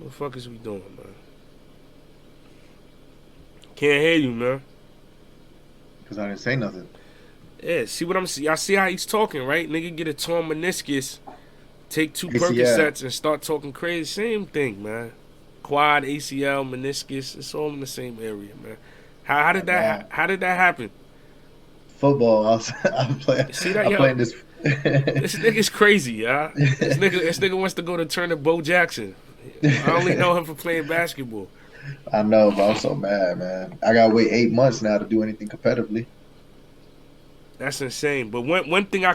the fuck is we doing, man? Can't hear you, man. Because I didn't say nothing. Yeah, see what I'm see. I see how he's talking, right? Nigga get a torn meniscus, take two ACL. Percocets and start talking crazy. Same thing, man. Quad, ACL, meniscus, it's all in the same area, man. How My did that God. how did that happen? Football. I'm playing. You see that, I'm yo? playing this. This nigga's crazy, yeah. This nigga wants to go to turn to Bo Jackson. I only know him for playing basketball. I know, but I'm so mad, man. I gotta wait 8 months now to do anything competitively. That's insane. But one thing I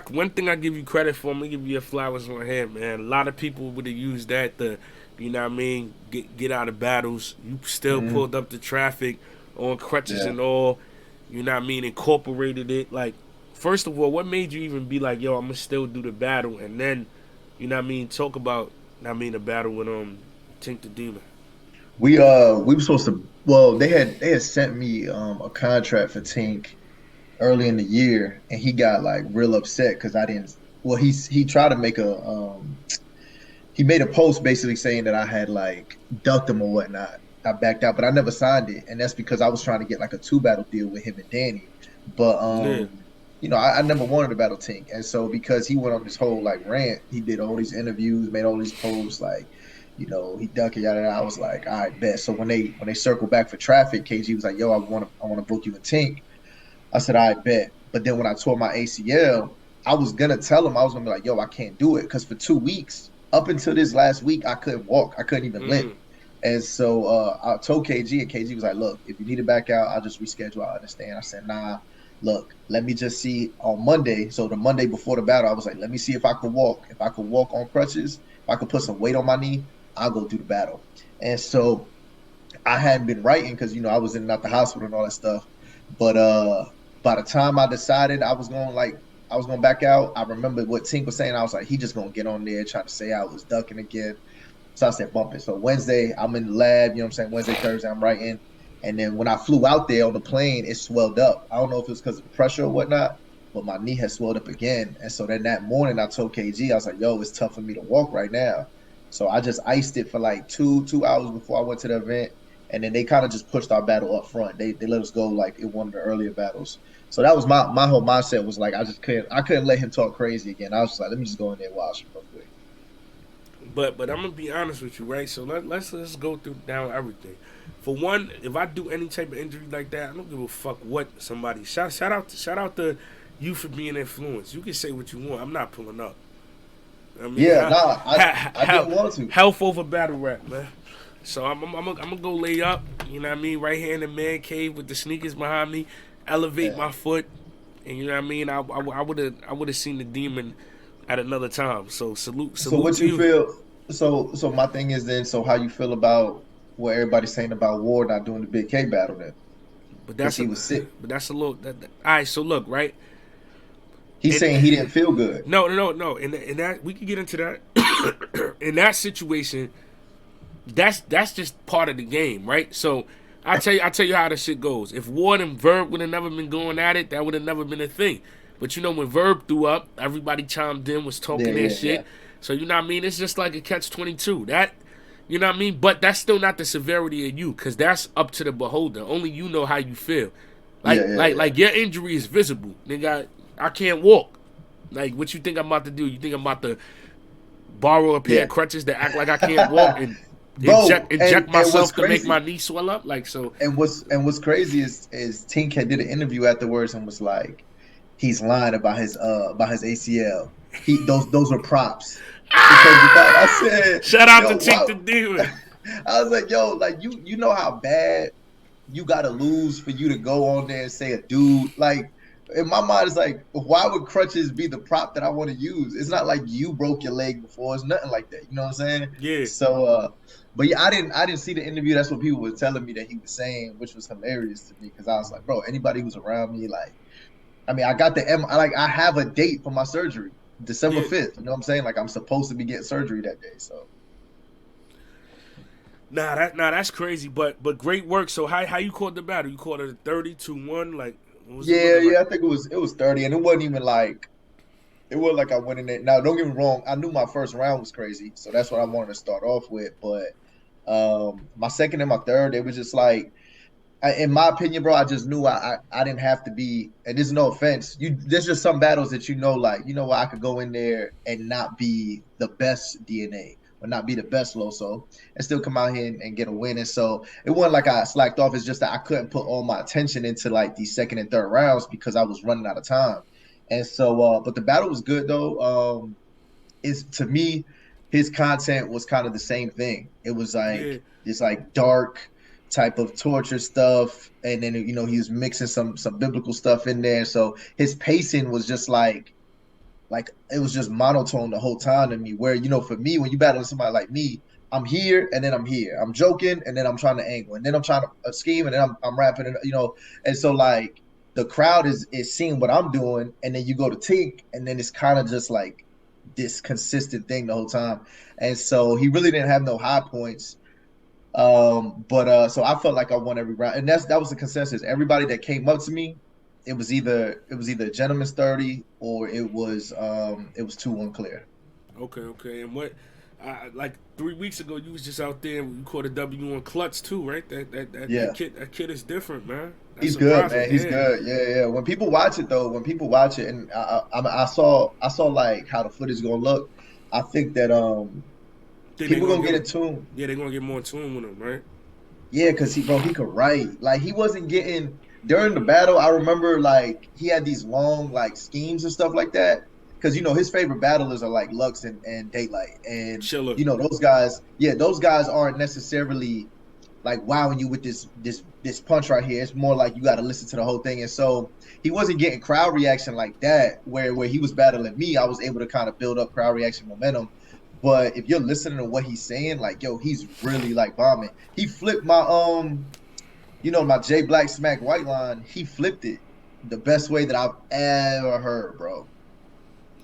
give you credit for, I'm gonna give you your flowers on here, man. A lot of people would have used that to, you know what I mean, get out of battles. You still Hmm. pulled up the traffic on crutches Yeah. and all. You know what I mean, incorporated it. Like, first of all, what made you even be like, yo, I'm gonna still do the battle, and then, you know what I mean, talk about, I mean, the battle with Tink the Demon. We were supposed to. Well, they had sent me a contract for Tink early in the year, and he got like real upset because I didn't. Well, he tried to make a he made a post basically saying that I had like ducked him or whatnot. I backed out, but I never signed it, and that's because I was trying to get like a two battle deal with him and Danny. But Yeah. I never wanted to battle Tink, and so because he went on this whole like rant, he did all these interviews, made all these posts, like he ducking yada yada. I was like, all right, bet. So when they circled back for traffic, KG was like, yo, I want to book you a Tink. I said, I bet. But then when I tore my ACL, I was gonna tell him I was gonna be like, yo, I can't do it because for 2 weeks, up until this last week, I couldn't walk. I couldn't even limp. Mm. And so I told KG, and KG was like, look, if you need to back out, I'll just reschedule. I understand. I said, nah, look, let me just see on Monday. So the Monday before the battle, I was like, let me see if I could walk. If I could walk on crutches, if I could put some weight on my knee, I'll go do the battle. And so I hadn't been writing because I was in and out the hospital and all that stuff. But by the time I decided I was gonna back out, I remember what Tink was saying. I was like, he just gonna get on there trying to say I was ducking again. So I said bump it. So Wednesday, I'm in the lab, you know what I'm saying? Wednesday, Thursday, I'm writing. And then when I flew out there on the plane, it swelled up. I don't know if it was because of the pressure or whatnot, but my knee had swelled up again. And so then that morning I told KG, I was like, yo, it's tough for me to walk right now. So I just iced it for like two hours before I went to the event. And then they kind of just pushed our battle up front. They let us go like in one of the earlier battles. So that was my whole mindset was like I couldn't let him talk crazy again. I was just like, let me just go in there and watch him real quick. But I'm gonna be honest with you, right? So let's go through down everything. For one, if I do any type of injury like that, I don't give a fuck what somebody shout out to you for being influenced. You can say what you want. I'm not pulling up. I mean, Yeah, nah, I didn't want to. health over battle rap, man. So I'm gonna go lay up. You know what I mean? Right here in the man cave with the sneakers behind me, elevate Yeah. my foot, and you know what I mean. I would have seen the demon at another time. So salute So salute what to you you. feel? So my thing is then. So how you feel about what everybody's saying about Ward not doing the Big K battle then? But Because that's a he was sick. but that's a little. All right. So look, right, He's and saying he didn't feel good. no. In that we could get into that. In that situation, that's just part of the game, right? So I tell you how the shit goes. If Ward and Verb would have never been going at it, that would have never been a thing. But you know when Verb threw up, everybody chimed in, was Yeah, talking their yeah, yeah. shit. So you know what I mean? It's just like a catch 22. That you know what I mean? But that's still not the severity of you, because that's up to the beholder. Only you know how you feel. Yeah, Like yeah, like yeah. like your injury is visible. Nigga, I can't walk. Like what you think I'm about to do? You think I'm about to borrow a pair Yeah. of crutches to act like I can't walk and inject Bro, inject and what's myself to make crazy my knee swell up? Like so. and what's crazy is Tink had did an interview afterwards and was like, he's lying about his ACL. Those are props. Because I said, Shout out to yo, Tink the what? Demon. I was like, yo, like you know how bad you gotta lose for you to go on there and say a dude like in my mind it's like why would crutches be the prop that I want to use? It's not like you broke your leg before. It's nothing like that. You know what I'm saying? Yeah. So but yeah, I didn't see the interview. That's what people were telling me that he was saying, which was hilarious to me because I was like, bro, anybody who's around me, like I mean, I got the I have a date for my surgery, December Yeah. 5th. You know what I'm saying? Like I'm supposed to be getting surgery that day. So That's crazy, but great work. So how you called the battle? You called it a 30-1. Like what was it yeah, looking like? yeah, I think it was 30, and it wasn't even like it was like I went in there. Now, don't get me wrong. I knew my first round was crazy, so that's what I wanted to start off with. But My second and my third, it was just like, in my opinion, bro, I just knew I didn't have to be, and there's no offense. There's just some battles that like, what, I could go in there and not be the best DNA or not be the best Loso and still come out here and get a win. And so it wasn't like I slacked off. It's just that I couldn't put all my attention into like these second and third rounds because I was running out of time. And so, but the battle was good though. Is to me, his content was kind of the same thing. It was Yeah. like this like dark type of torture stuff, and then he was mixing some biblical stuff in there. So his pacing was just like it was just monotone the whole time to me. Where for me, when you battle somebody like me, I'm here and then I'm here. I'm joking and then I'm trying to angle and then I'm trying to scheme and then I'm rapping and. And so like the crowd is seeing what I'm doing, and then you go to Tink, and then it's kind of just like this consistent thing the whole time. And so he really didn't have no high points. But so I felt like I won every round, and that was the consensus. Everybody that came up to me, it was either a gentleman's 30 or it was 2-1 clear. Okay. And what? Like 3 weeks ago, you was just out there and you caught a W on Clutch too, right? Yeah. That kid is different, man. That's He's good, surprising. man. He's Yeah. good. Yeah. When people watch it, though, and I saw like how the footage is gonna look. I think that Think they people gonna gonna get get? in tune. Yeah, they're gonna get more in tune with him, right? Yeah, because he could write. Like he wasn't getting during the battle. I remember like he had these long like schemes and stuff like that. Because his favorite battlers are like Lux and Daylight, and Chiller. those guys. Yeah, those guys aren't necessarily like wowing you with this punch right here. It's more like you got to listen to the whole thing. And so he wasn't getting crowd reaction like that. Where he was battling me, I was able to kind of build up crowd reaction momentum. But if you're listening to what he's saying, like yo, he's really like bombing. He flipped my my J Black Smack White line. He flipped it the best way that I've ever heard, bro.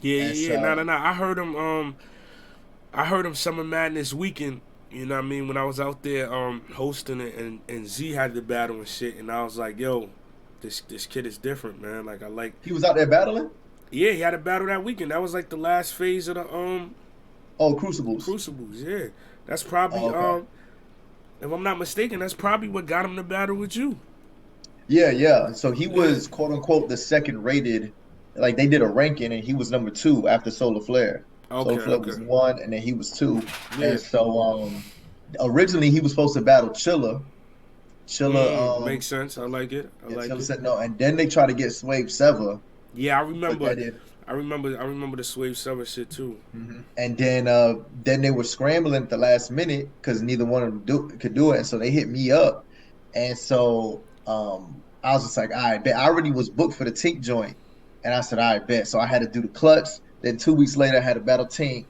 And Yeah. so No. I heard him Summer Madness weekend. You know what I mean? When I was out there hosting it, and Z had the battle and shit, and I was like, yo, this kid is different, man. Like I like. he was out there battling. Yeah, he had a battle that weekend. That was like the last phase of the Oh, Crucibles. Crucibles. Yeah, that's probably Oh, okay. if I'm not mistaken, that's probably what got him to battle with you. Yeah. So he Yeah. was quote unquote the second rated. Like they did a ranking, and he was number two after Solar Flare. Solar Flare Okay. was one, and then he was two. Yeah. And so originally he was supposed to battle Chilla. Chilla Makes sense. I like it. I yeah, like Chilla it. said no, and then they tried to get Swave Sever, Yeah, I but remember. that didn't. I remember the Swave Summer shit too. And then they were scrambling at the last minute because neither one of them could do it, and so they hit me up, and so I was just like, all right, bet. I already was booked for the Tink joint, and I said, all right, bet. So I had to do the clutch. Then 2 weeks later, I had a battle Tink,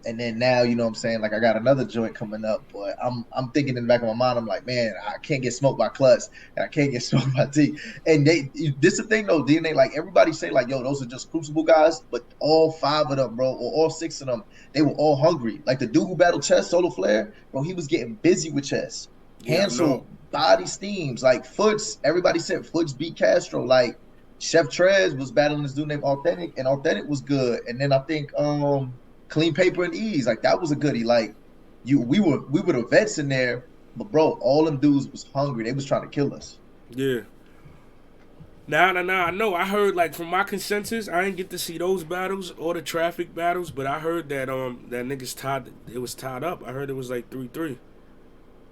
and then now you know what I'm saying, like I got another joint coming up, but I'm thinking in the back of my mind, I'm like, man, I can't get smoked by Clutch and I can't get smoked by T. And this the thing though, DNA, like everybody say like, yo, those are just Crucible guys, but all five of them, bro, or all six of them, they were all hungry. Like the dude who battled Chess, Solar Flare, bro, he was getting busy with Chess. Yeah, I know. Hansel, body steams, like Foots, everybody said Foots beat Castro, like Chef Trez was battling this dude named Authentic, and Authentic was good. And then I think Clean Paper and Ease, like that was a goodie. Like we were the vets in there, but bro, all them dudes was hungry. They was trying to kill us. Yeah. Nah. I know. I heard like from my consensus, I didn't get to see those battles or the traffic battles, but I heard that that niggas tied. It was tied up. I heard it was like 3-3.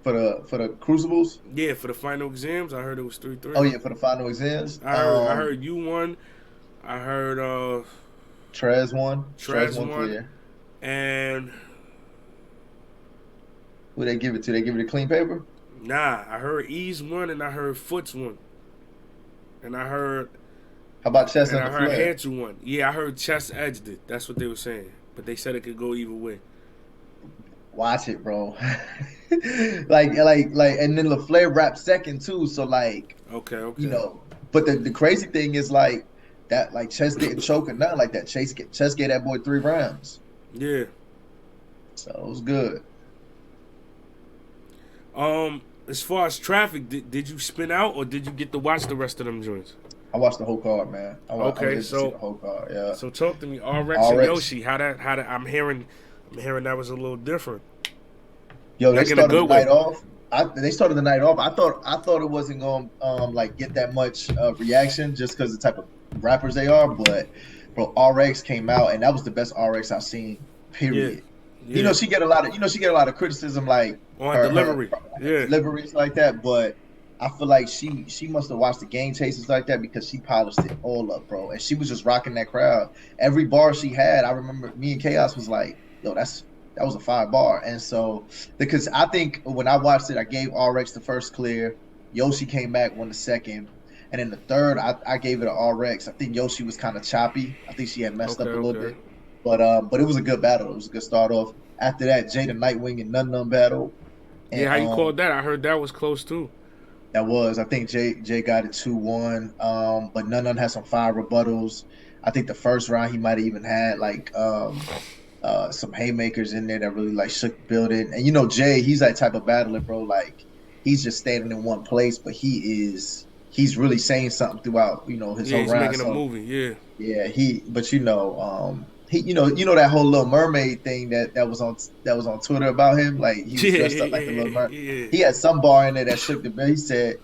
For the Crucibles. Yeah, for the final exams, I heard it was 3-3. Oh yeah, for the final exams. I heard you won. I heard Trez won. Trez Trez won won, clear. and Who they give it to? They give it to Clean Paper. nah, I heard Ease won, and I heard Foots won, and I heard How about Chess and and I the heard Flare? Hansel won. Yeah, I heard Chess edged it. That's what they were saying, but they said it could go either way. Watch it, bro. like, and then LaFleur rapped second too. So like, Okay. but the crazy thing is like that, like Chess didn't choke or nothing like that. Chess gave that boy 3 rounds, Yeah. so it was good. As far as traffic, did you spin out or did you get to watch the rest of them joints? I watched the whole card, man. I was Okay, able to see so the whole card. Yeah. so talk to me, RX and RX. Yoshi. How that I'm hearing that was a little different. Yo, they like in a started the good night way. off. They started the night off. I thought it wasn't going like get that much reaction just because the type of rappers they are. But bro, RX came out and that was the best RX I've seen. Yeah, Period. yeah. She get a lot of criticism like On her delivery. Yeah, deliveries like that. But I feel like she must have watched the Game Chasers like that because she polished it all up, bro. And she was just rocking that crowd. Every bar she had, I remember me and Chaos was like, yo, that was a 5 bar. And so because I think when I watched it, I gave RX the first clear. Yoshi came back, won the second. And then the third, I gave it an RX. I think Yoshi was kind of choppy. I think she had messed okay, up a little okay. bit. But it was a good battle. It was a good start off. After that, Jada Nightwing and None None battle. Yeah, And how you called that? I heard that was close too. I think Jay got it 2-1. But None None had some fire rebuttals. I think the first round he might have even had like some haymakers in there that really like shook the building. And you know, Jay, he's that type of battler, bro. Like he's just standing in one place, but he's really saying something throughout, his Yeah, whole he's round. making a So movie. Yeah, yeah, but he that whole Little Mermaid thing that was on Twitter about him. Like he was yeah, dressed yeah, up like the Little yeah, Mermaid. yeah. He had some bar in there that shook the bill. He said,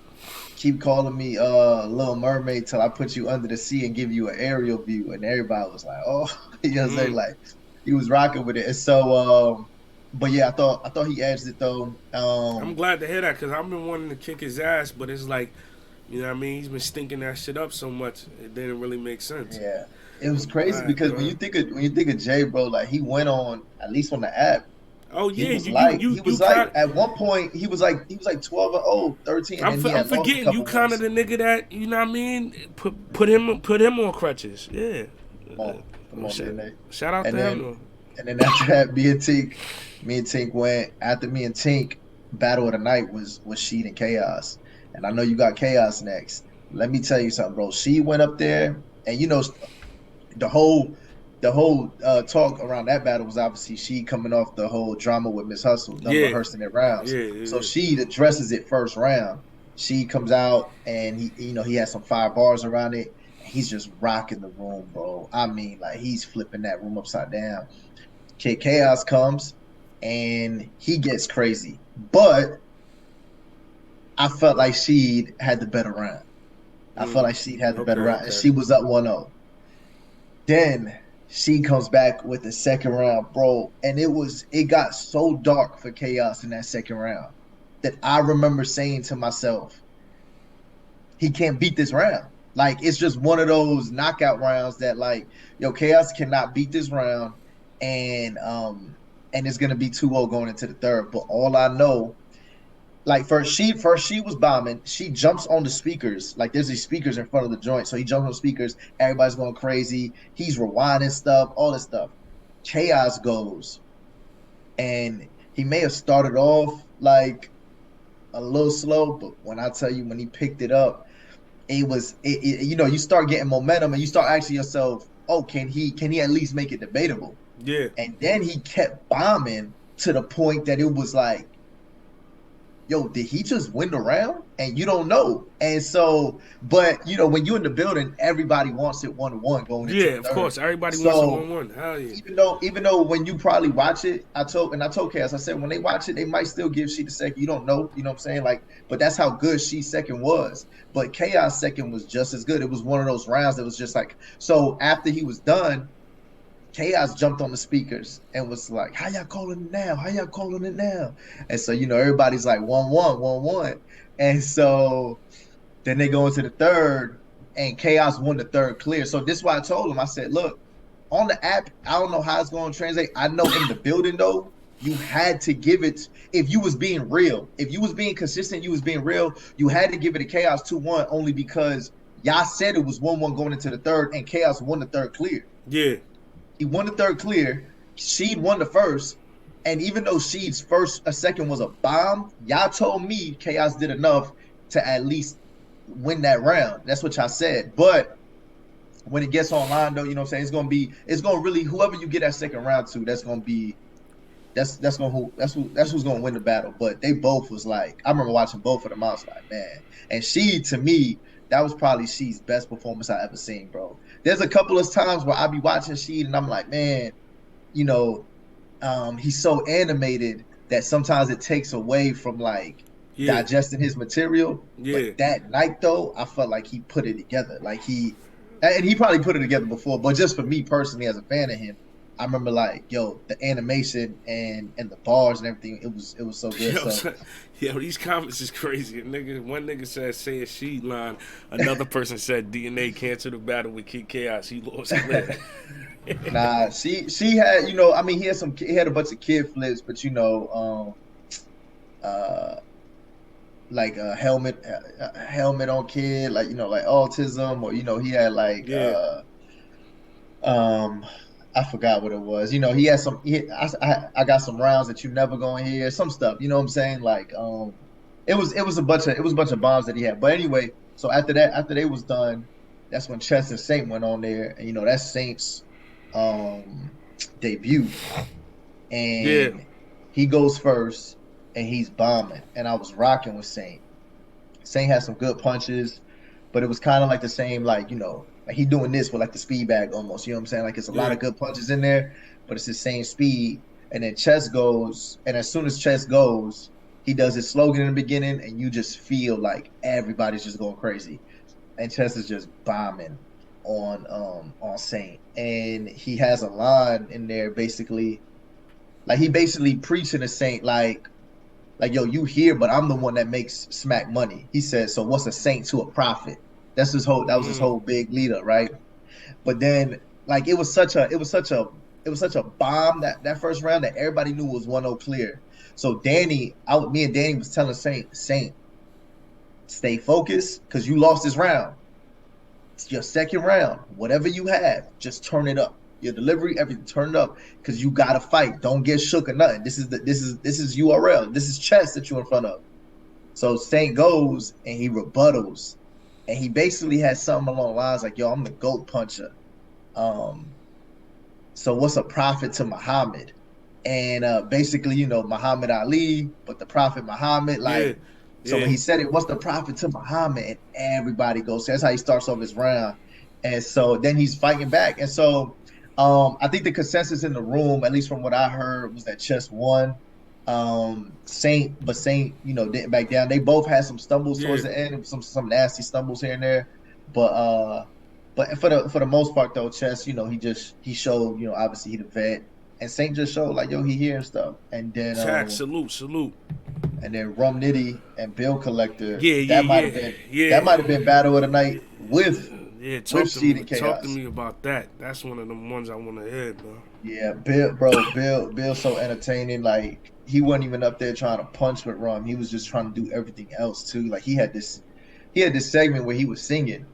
keep calling me Little Mermaid till I put you under the sea and give you an aerial view. And everybody was like, oh, you know what I'm saying? Mm. Like he was rocking with it. And so but yeah, I thought he edged it though. I'm glad to hear that because I've been wanting to kick his ass, but it's like, you know what I mean? He's been stinking that shit up so much, it didn't really make sense. Yeah. It was I'm crazy glad, because when man. you think of Jay, bro, like he went on, at least on the app, Oh he yeah, was you you like you he you was like kind. at one point he was like 12-0, 13, and then he I'm had lost a forgetting you couple kind of ones. the nigga that you know what I mean. Put him on crutches. Yeah. Come on, man. Shout out And to him then though. and then after that, me and Tink went after me and Tink. Battle of the night was Sheed and Chaos, and I know you got Chaos next. Let me tell you something, bro. She went up there, and the whole talk around that battle was obviously she coming off the whole drama with Miss Hustle, them Yeah, rehearsing their rounds. yeah, So yeah, she addresses it first round. She comes out and he has some 5 bars around it. And he's just rocking the room, bro. I mean, like he's flipping that room upside down. Kid Chaos comes and he gets crazy, but I felt like she had the better round. I felt Mm. like she had the better Okay, round, and okay. she was up 1-0. Then she comes back with the second round, bro, and it got so dark for Chaos in that second round that I remember saying to myself, he can't beat this round. Like it's just one of those knockout rounds that like, yo, Chaos cannot beat this round, and it's gonna be 2-0 going into the third. But all I know, like first she was bombing. She jumps on the speakers. Like there's these speakers in front of the joint. So he jumps on the speakers. Everybody's going crazy. He's rewinding stuff, all this stuff. Chaos goes. And he may have started off like a little slow, but when I tell you when he picked it up, you start getting momentum and you start asking yourself, oh, can he at least make it debatable? Yeah, And then he kept bombing to the point that it was like, yo, did he just win the round? And you don't know. And so, but when you're in the building, everybody wants it 1-1 going into yeah. the Of third. course, everybody wants a So 1-1. Hell yeah. even though when you probably watch it, I told Cass, I said when they watch it, they might still give she the second. You don't know, you know what I'm saying? Like, but that's how good she second was. But Chaos second was just as good. It was one of those rounds that was just like, so after he was done, Chaos jumped on the speakers and was like, "How y'all calling it now? How y'all calling it now?" And so everybody's like 1-1, 1-1. And so then they go into the third, and Chaos won the third clear. So this is why I told him. I said, "Look, on the app, I don't know how it's going to translate. I know in the building though, you had to give it. If you was being real, if you was being consistent, you was being real. You had to give it a Chaos 2-1 only because y'all said it was 1-1 going into the third, and Chaos won the third clear." Yeah, He won the third clear. Sheed won the first. And even though Sheed's second was a bomb, y'all told me Chaos did enough to at least win that round. That's what y'all said. But when it gets online, though, you know what I'm saying? It's gonna really, whoever you get that second round to, that's who's gonna win the battle. But they both was like, I remember watching both of them. I was like, man. And Sheed, to me, that was probably Sheed's best performance I ever seen, bro. There's a couple of times where I be watching Sheed and I'm like, man, you know, he's so animated, that sometimes it takes away from like Yeah, digesting his material. But yeah. that night though, I felt like he put it together. Like and he probably put it together before, but just for me personally as a fan of him, I remember like, yo, the animation and the bars and everything, it was so good. Yo, So son, yo, these comments is crazy. One nigga said say a sheet line. Another person said DNA cancel the battle with Kid Chaos. He lost clear. nah, she had, I mean, he had a bunch of kid flips, but uh like a helmet on kid, like like autism, or he had like Yeah, um I forgot what it was. He had some. I got some rounds that you never gonna hear. Some stuff. You know what I'm saying? Like it was a bunch of bombs that he had. But anyway, so after that, after they was done, that's when Chess and Saint went on there, and that's Saint's um debut, yeah, and he goes first, and he's bombing, and I was rocking with Saint. Saint had some good punches, but it was kind of like the same, like, like he doing this with like the speed bag almost. You know what I'm saying? Like it's a lot yeah. of good punches in there, but it's the same speed. And then Chess goes, and as soon as Chess goes, he does his slogan in the beginning, and you just feel like everybody's just going crazy. And Chess is just bombing on Saint. And he has a line in there basically, like he basically preaching to Saint like, yo, you here, but I'm the one that makes smack money. He said, so what's a saint to a prophet? That was his Mm. whole big leader, right? But then like it was such a bomb that first round that everybody knew was 1-0 clear. So me and Danny was telling Saint, stay focused because you lost this round. It's your second round. Whatever you have, just turn it up. Your delivery, everything, turn it up because you gotta fight. Don't get shook or nothing. This is URL. This is chess that you're in front of. So Saint goes and he rebuttals, and he basically has something along the lines like, "Yo, I'm the goat puncher. Um, so what's a prophet to Muhammad?" And basically, Muhammad Ali, but the prophet Muhammad, Yeah, like, so when yeah. he said it, what's the prophet to Muhammad? And everybody goes, so that's how he starts off his round. And so then he's fighting back. And so I think the consensus in the room, at least from what I heard, was that Chess won. Saint, didn't back down. They both had some stumbles Yeah. towards the end, some nasty stumbles here and there. But for the most part though, Chess, he showed, obviously he the vet, and Saint just showed like, yo, he hearing stuff. And then Tax, salute, salute. Rum Nitty and Bill Collector, Yeah, that yeah, might have yeah, been that yeah. might have been battle of the night Yeah, with Seed and talk to Chaos. me about that. That's one of the ones I want to hear, bro. Yeah, Bill's so entertaining. Like he wasn't even up there trying to punch with Rum. He was just trying to do everything else too. Like he had this segment where he was singing.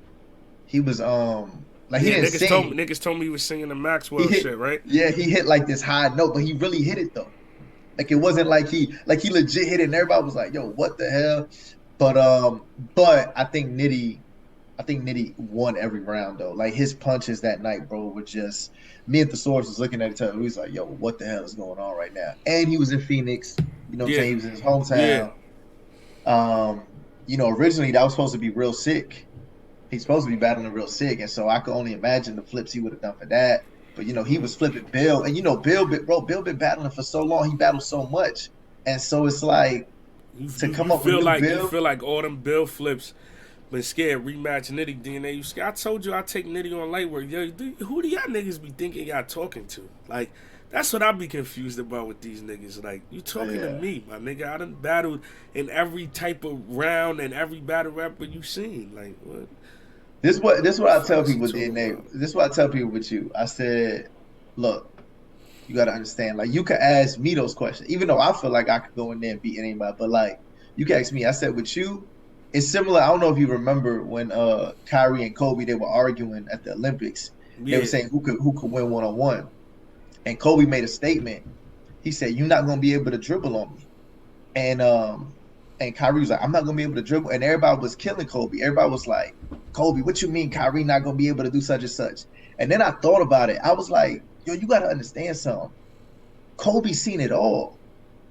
He was like he Yeah, didn't sing. niggas told me he was singing the He Maxwell hit shit, right? Yeah, he hit like this high note, but he really hit it though. Like it wasn't like he legit hit it and everybody was like, yo, what the hell? But I think Nitty won every round though. Like his punches that night, bro, were just me and the source was looking at each other. We was like, yo, what the hell is going on right now? And he was in Phoenix, you know what I'm Yeah, saying? He was in his yeah. hometown. Originally that was supposed to be real sick. He's supposed to be battling real sick. And so I could only imagine the flips he would have done for that. But he was flipping Bill. And Bill been battling for so long, he battled so much. And so it's like to come up with new You Bill. feel like all them bill flips been scared rematch Nitty DNA. I told you I take Nitty on light work. Yo, who do y'all niggas be thinking y'all talking to? Like that's what I be confused about with these niggas. Like you talking to Yeah. me, my nigga? I done battled in every type of round and every battle rapper you seen. Like what? This what The I fuck tell is he people, talking DNA. about? This is what I tell people with you. I said, look, you gotta understand. Like you could ask me those questions, even though I feel like I could go in there and beat anybody. But like you can ask me. I said with you, it's similar. I don't know if you remember when Kyrie and Kobe they were arguing at the Olympics. They were Yeah, saying who could win 1-on-1. And Kobe made a statement. He said, "You're not gonna be able to dribble on me." And Kyrie was like, "I'm not gonna be able to dribble." And everybody was killing Kobe. Everybody was like, "Kobe, what you mean Kyrie not gonna be able to do such and such?" And then I thought about it. I was like, "Yo, you gotta understand something. Kobe seen it all.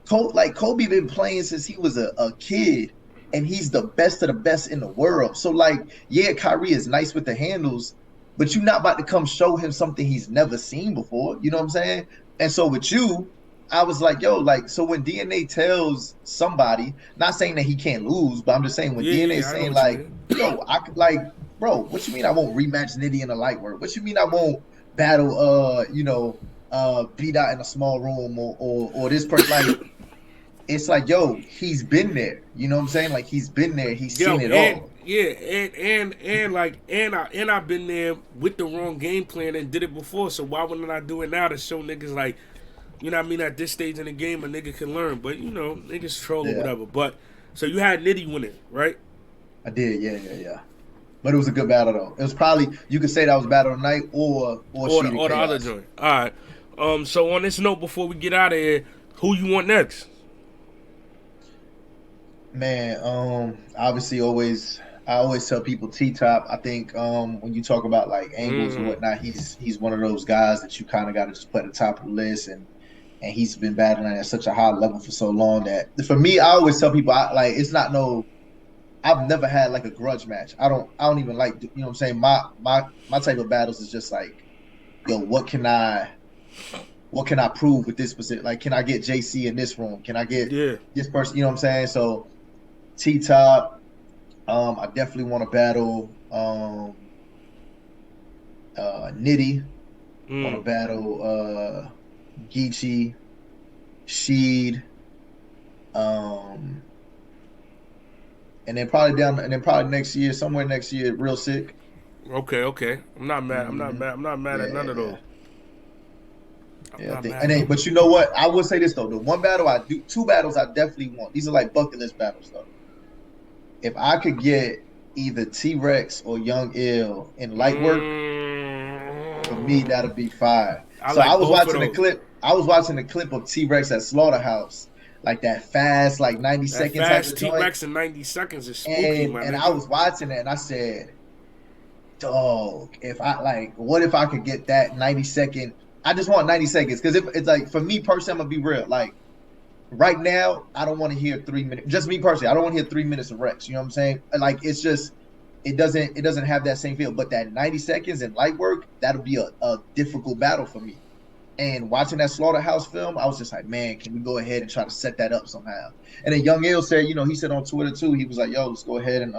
Kobe been playing since he was a kid, and he's the best of the best in the world. So like, yeah, Kyrie is nice with the handles, but you're not about to come show him something he's never seen before. You know what I'm saying? And so with you, I was like, yo, like, so when DNA tells somebody, not saying that he can't lose, but I'm just saying when Yeah, DNA is yeah, I know saying what you like, mean. yo, I could like, bro, what you mean I won't rematch Nitty in a light work? What you mean I won't battle beat out in a small room or this person like it's like, yo, he's been there. You know what I'm saying? Like he's been there, he's seen Yo, it and all. yeah, and like I've been there with the wrong game plan and did it before. So why wouldn't I do it now to show niggas like, you know what I mean? At this stage in the game, a nigga can learn. But you know, niggas troll or Yeah, whatever. But so you had Nitty winning, right? I did, yeah. But it was a good battle though. It was probably you could say that was battle of the night or Sheet of Or the other Chaos. joint. All right. So on this note, before we get out of here, who you want next? Man, obviously I always tell people T Top. I think when you talk about like angles and Mm, whatnot, he's one of those guys that you kind of got to just put at the top of the list, and he's been battling at such a high level for so long that for me, I always tell people I like it's not no. I've never had like a grudge match. I don't even like you know what I'm saying. My type of battles is just like, yo, what can I prove with this specific? Like, can I get JC in this room? Can I get yeah. this person? You know what I'm saying? So T Top. I definitely want to battle Nitty. Want to Mm. battle Geechee, Sheed, um, and then probably next year, somewhere next year, real sick. Okay, okay. I'm not mad. I'm not Hmm. mad. I'm not mad Yeah, at none of yeah, those. I'm yeah. I not think, mad and at then, them. but you know what? I will say this though: the one battle I do, two battles I definitely want. These are like bucket list battles though. If I could get either T Rex or Young Ill in light work, for me, Mm. that'll be fire. I So I like was both of watching the those. clip. I was watching the clip of T Rex at Slaughterhouse, like that fast, like 90 That second type fast of T joint. Rex in 90 seconds is spooky, And my and I nigga. was watching it and I said, dog, if I like, what if I could get that 90 second? I just want 90 seconds. Cause if it's like for me personally, I'm gonna be real. Like right now, I don't want to hear 3 minutes. Just me personally, I don't want to hear 3 minutes of Rex. You know what I'm saying? Like it's just it doesn't have that same feel. But that 90 seconds in light work, that'll be a difficult battle for me. And watching that Slaughterhouse film, I was just like, man, can we go ahead and try to set that up somehow? And then Young Ill said, he said on Twitter too, he was like, yo, let's go ahead and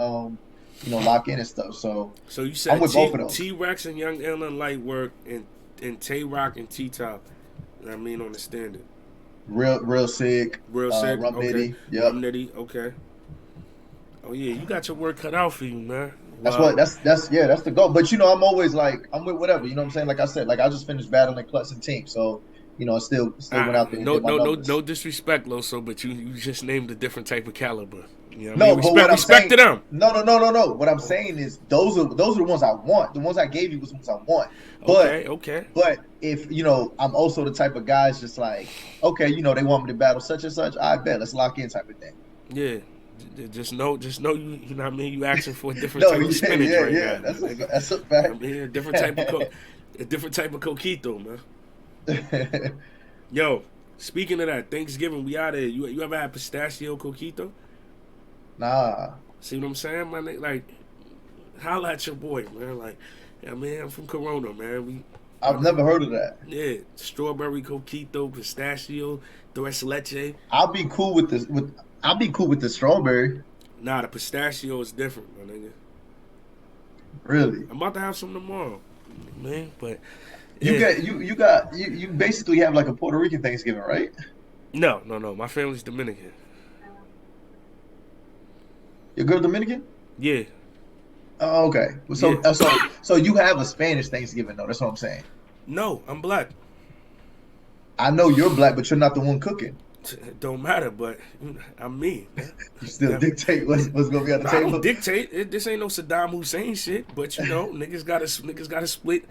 lock in and stuff. So So you I'm said with both of those. T Rex and Young Ellen Light Work and Tay Roc and T Top. I mean on the standard. Real sick. Real sick. Rum Okay. Nitty. Yep. Rum Nitty. Okay. Oh yeah, you got your work cut out for you, man. That's Well, what that's yeah, that's the goal. But I'm always like I'm with whatever, you know what I'm saying? Like I said, like I just finished battling Klutz and Team. So, I still went out there and no, did my no, no, numbers. no disrespect, Loso, but you just named a different type of caliber. You know what I mean? No, but what I'm Respect saying, to them. no. What I'm saying is those are the ones I want. The ones I gave you was the ones I want. But Okay, okay. but if I'm also the type of guys just like, okay, they want me to battle such and such, I bet let's lock in type of thing. Yeah. Just know you know what I mean. You asking for a different No, type of yeah, spinach yeah, right yeah. now, my That's a nigga. that's a You know fact. what I mean, a different type of coquito, man. Yo, speaking of that, Thanksgiving, we out there. You ever had pistachio coquito? Nah, See what I'm saying, my nigga? Like, holla at your boy, man. Like, yeah, man, I'm from Corona, man. I've never heard of that. Yeah, strawberry coquito, pistachio, tres leche. I'll be cool with this. I'll be cool with the strawberry. Nah, the pistachio is different, my nigga. Really, I'm about to have some tomorrow, man. But you yeah, get you basically have like a Puerto Rican Thanksgiving, right? no. My family's Dominican. Your girl Dominican? Yeah, Oh, okay. yeah. So you have a Spanish Thanksgiving though. That's what I'm saying. No, I'm black. I know you're black, but you're not the one cooking. It don't matter, but I'm me, man. You still Yeah. dictate what's gonna be on the I don't table. dictate. This ain't no Saddam Hussein shit. But niggas gotta split.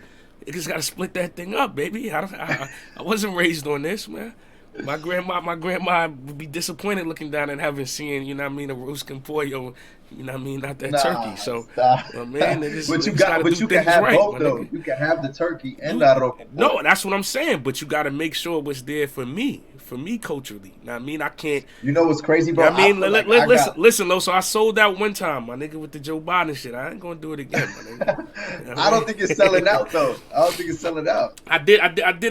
Niggas gotta split that thing up, baby. I wasn't raised on this, man. My grandma would be disappointed looking down and having seen, you know what I mean, a roast con pollo, you know what I mean, not that turkey. Nah, So, stop. man, niggas gotta But do you can things have right, both my though. nigga. You can have the turkey and You the arroz con no, pollo. that's what I'm saying. But you gotta make sure what's there for me culturally. Know what I mean, I can't. You know what's crazy, I bro? I mean, feel like I got. listen, Lo. So I sold out one time, my nigga, with the Joe Biden shit. I ain't gonna do it again, my nigga. You know what I I don't think it's selling mean? out though. I don't think it's selling out. I did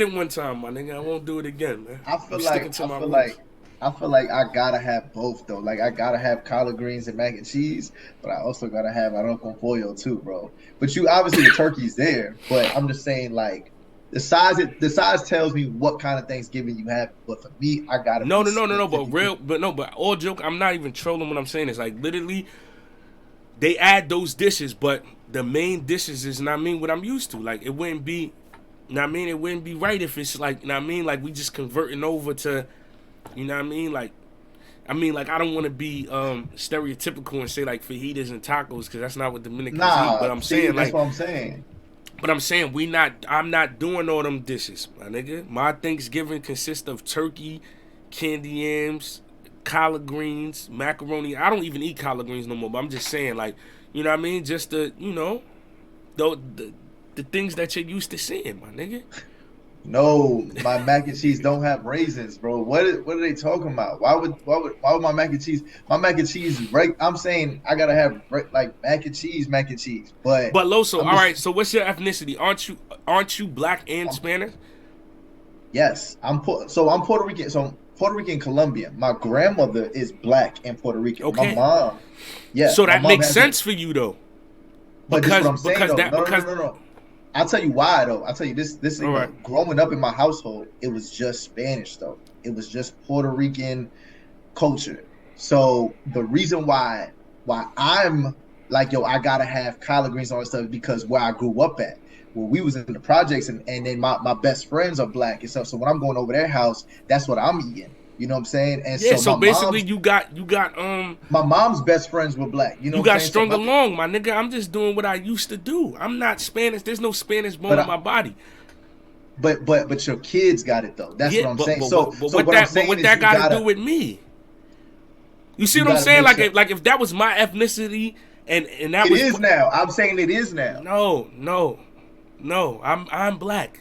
it one time, my nigga. I won't do it again, man. feel sticking like to I my feel roots. like I feel like I gotta have both though. Like I gotta have collard greens and mac and cheese, but I also gotta have arroz con pollo too, bro. But you obviously the turkey's there, but I'm just saying like the size tells me what kind of Thanksgiving you have. But for me, I gotta No, be no, no, no, no. split But 50-50. real, but no, but all joke. I'm not even trolling. What I'm saying is like literally, they add those dishes, but the main dishes is not mean what I'm used to. Like it wouldn't be, know what I mean, it wouldn't be right if it's like, know what I mean, like we just converting over to, you know what I mean, like I don't want to be stereotypical and say like fajitas and tacos because that's not what Dominicans eat. But Nah, I'm see, saying that's like, what I'm saying. we not. I'm not doing all them dishes, my nigga. My Thanksgiving consists of turkey, candy yams, collard greens, macaroni. I don't even eat collard greens no more. But I'm just saying, like, you know what I mean? Just the, the things that you're used to seeing, my nigga. No, my mac and cheese don't have raisins, bro. What are they talking about? Why would my mac and cheese is right? I'm saying I gotta have like mac and cheese. But But Loso, I'm all right. just So what's your ethnicity? Aren't you black and I'm, Spanish? yes, I'm Puerto Rican. So I'm Puerto Rican Colombian. My grandmother is black and Puerto Rican. My Okay. mom, yeah, So my that mom makes has it. sense for you though, But this is what I'm saying because though. that No, no, no, because no, no. I'll tell you why though. I'll tell you this all thing right. though. Growing up in my household, it was just Spanish though. It was just Puerto Rican culture. So the reason why I'm like, yo, I gotta have collard greens and all that stuff is because where I grew up at. Well, we was in the projects and then my best friends are black and stuff. So when I'm going over their house, that's what I'm eating. You know what I'm saying? And Yeah. so So basically, my mom's best friends were black. You know you what I'm got saying? So strung along, my nigga. I'm just doing what I used to do. I'm not Spanish. There's no Spanish bone but in my body. but your kids got it though. That's Yeah, what I'm but saying. but So what but so what what I'm that but saying what is that got to do with me? You see you what I'm gotta saying? make Like sure if that was my ethnicity and that it was is now. I'm saying it is now. no. I'm black.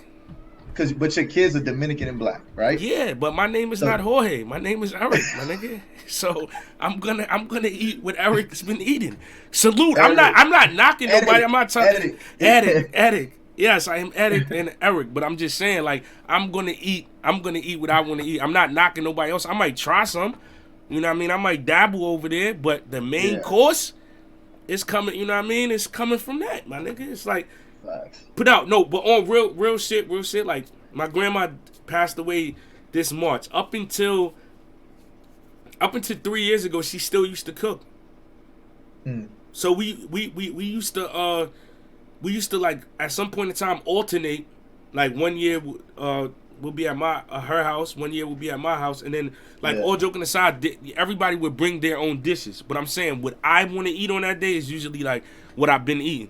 But your kids are Dominican and black, right? Yeah, but my name is not So Jorge. My name is Eric, my nigga. So I'm gonna eat what Eric's been eating. Salute. edit I'm not knocking nobody. I'm it, not talking. edit it. Edit. Yes, I am Edit and Eric, but I'm just saying like I'm gonna eat. I'm gonna eat what I want to eat. I'm not knocking nobody else. I might try some. You know what I mean? I might dabble over there, but the main Yeah, course is coming. You know what I mean? It's coming from that, my nigga. It's like facts. put out no, but on real shit, real shit. Like my grandma passed away this March. Up until 3 years ago, she still used to cook. Mm, So we used to like at some point in time alternate. Like one year we'll be at her house, one year we'll be at my house, and then like yeah. all joking aside, everybody would bring their own dishes. But I'm saying what I want to eat on that day is usually like what I've been eating.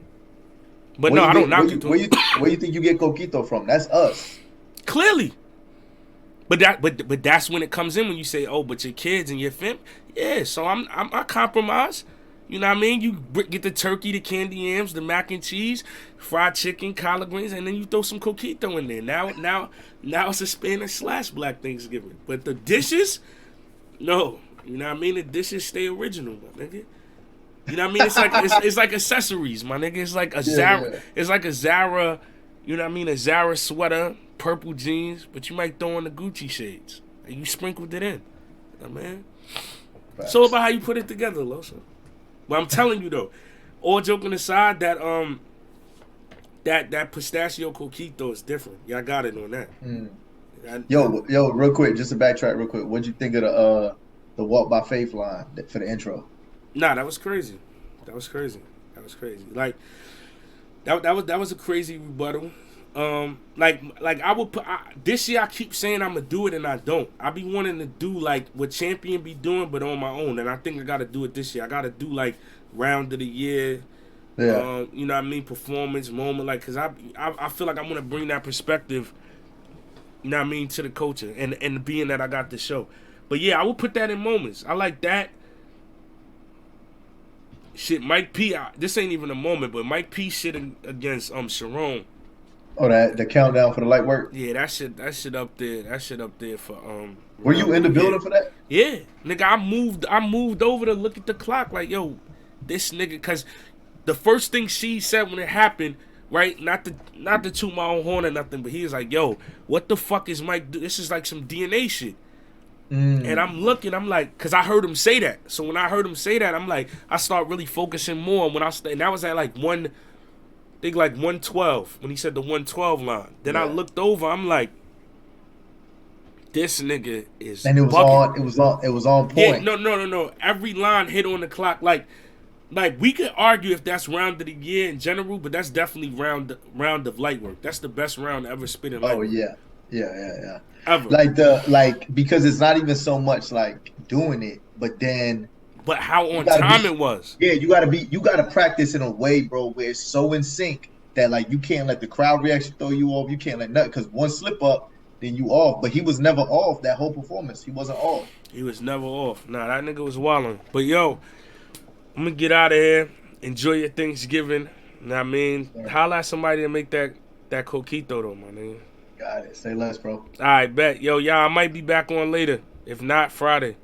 But Where no, you I don't get knock it to it. where you think you get coquito from? That's us. Clearly. But that's when it comes in when you say, oh, but your kids and your fam, yeah. So I compromise. You know what I mean? You get the turkey, the candy yams, the mac and cheese, fried chicken, collard greens, and then you throw some coquito in there. Now it's a Spanish/Black Thanksgiving. But the dishes, no. You know what I mean? The dishes stay original, my nigga. You know what I mean? It's like accessories, my nigga. It's like a Zara. Yeah, It's like a Zara. You know what I mean? A Zara sweater, purple jeans, but you might throw in the Gucci shades. And you sprinkled it in. You know what I mean? It's all facts. about how you put it together, Loso. But I'm telling you though, all joking aside, that pistachio coquito is different. Y'all got it on that. Mm. I- Yo, real quick, just to backtrack real quick. What'd you think of the Walk by Faith line for the intro? nah, that was crazy. That was crazy. Like that was a crazy rebuttal. Like I would put this year. I keep saying I'm gonna do it and I don't. I be wanting to do like what Champion be doing, but on my own. And I think I gotta do it this year. I gotta do like round of the year. Yeah. You know what I mean? Performance moment, like, cause I feel like I'm gonna bring that perspective. You know what I mean, to the culture and being that I got the show. But yeah, I would put that in moments. I like that. Shit, Mike P. This ain't even a moment, but Mike P. shit against Sharon. Oh, the countdown for the light work. Yeah, that shit up there. That shit up there for Were you in the building for that? Yeah, nigga, I moved over to look at the clock like, yo, this nigga, cause the first thing she said when it happened right? Not to toot my own horn or nothing, but he was like, yo, what the fuck is Mike do? This is like some DNA shit. And I'm looking, I'm like, because I heard him say that. So when I heard him say that, I'm like, I start really focusing more. And that was at like I think like 112, when he said the 112 line. Then I looked over, I'm like, this nigga is And bugging. it was on point. Yeah, no. Every line hit on the clock. Like we could argue if that's round of the year in general, but that's definitely round of light work. That's the best round ever spit in light work. Yeah. Ever. Because it's not even so much like doing it, but then how on time it was. Yeah, you gotta practice in a way, bro, where it's so in sync that like you can't let the crowd reaction throw you off. You can't let nothing, because one slip up, then you off. But he was never off that whole performance. He wasn't off. He was never off. Nah, that nigga was wildin'. But yo, I'm gonna get out of here. Enjoy your Thanksgiving. You know what I mean? Yeah. Holla at somebody to make that coquito though, my nigga. Got it. Say less, bro. All right, bet. Yo, y'all, I might be back on later. If not, Friday.